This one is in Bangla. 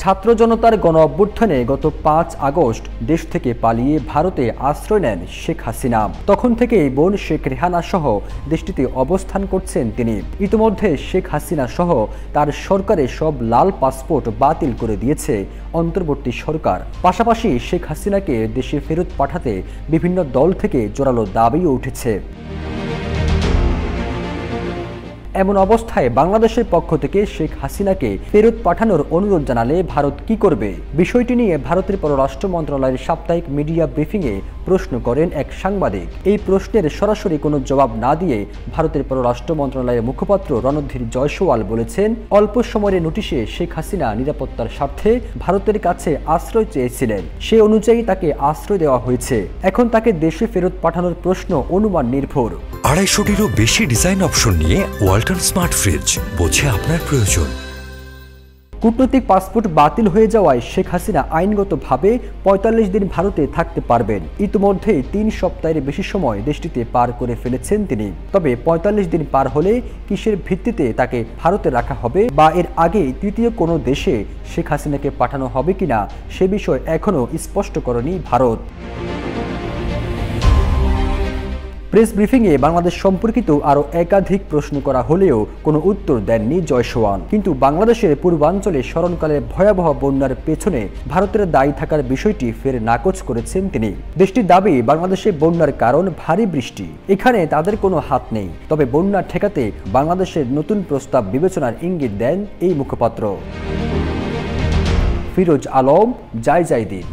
ছাত্র জনতার গণ অভ্যুত্থানে গত ৫ আগস্ট দেশ থেকে পালিয়ে ভারতে আশ্রয় নেন শেখ হাসিনা। তখন থেকেই বোন শেখ রেহানা সহ দেশটিতে অবস্থান করছেন তিনি। ইতিমধ্যে শেখ হাসিনা সহ তার সরকারের সব লাল পাসপোর্ট বাতিল করে দিয়েছে অন্তর্বর্তী সরকার। পাশাপাশি শেখ হাসিনাকে দেশে ফেরত পাঠাতে বিভিন্ন দল থেকে জোরালো দাবিও উঠেছে। এমন অবস্থায় বাংলাদেশের পক্ষ থেকে শেখ হাসিনাকে ফেরত পাঠানোর অনুরোধ জানালে ভারত কি করবে? বিষয়টি নিয়ে ভারতের পররাষ্ট্র মন্ত্রণালয়ের সাপ্তাহিক মিডিয়া ব্রিফিংয়ে প্রশ্ন করেন এক সাংবাদিক। এই প্রশ্নের সরাসরি কোনো জবাব না দিয়ে ভারতের পররাষ্ট্র মন্ত্রণালয়ের মুখপাত্র রণধীর জয়সওয়াল বলেছেন, অল্প সময়ের নোটিশে শেখ হাসিনা নিরাপত্তার স্বার্থে ভারতের কাছে আশ্রয় চেয়েছিলেন। সে অনুযায়ী তাকে আশ্রয় দেওয়া হয়েছে। এখন তাকে দেশে ফেরত পাঠানোর প্রশ্ন অনুমান নির্ভর। ২৫০টিরও বেশি ডিজাইন অপশন নিয়ে ওয়ালটন স্মার্ট ফ্রিজ, বোঝে আপনার প্রয়োজন। কূটনৈতিক পাসপোর্ট বাতিল হয়ে যাওয়ায় শেখ হাসিনা আইনগতভাবে ৪৫ দিন ভারতে থাকতে পারবেন। ইতিমধ্যেই ৩ সপ্তাহের বেশি সময় দেশটিতে পার করে ফেলেছেন তিনি। তবে ৪৫ দিন পার হলে কিসের ভিত্তিতে তাকে ভারতে রাখা হবে বা এর আগে তৃতীয় কোনো দেশে শেখ হাসিনাকে পাঠানো হবে কিনা সে বিষয় এখনও স্পষ্ট করেনি ভারত। প্রেস ব্রিফিংয়ে বাংলাদেশ সম্পর্কিত আরও একাধিক প্রশ্ন করা হলেও কোনো উত্তর দেননি জয়সওয়াল। কিন্তু বাংলাদেশের পূর্বাঞ্চলে স্মরণকালে ভয়াবহ বন্যার পেছনে ভারতের দায়ী থাকার বিষয়টি ফের নাকচ করেছেন তিনি। দেশটির দাবি, বাংলাদেশে বন্যার কারণ ভারী বৃষ্টি, এখানে তাদের কোনো হাত নেই। তবে বন্যা ঠেকাতে বাংলাদেশের নতুন প্রস্তাব বিবেচনার ইঙ্গিত দেন এই মুখপাত্র। ফিরোজ আলম, জয় দিন।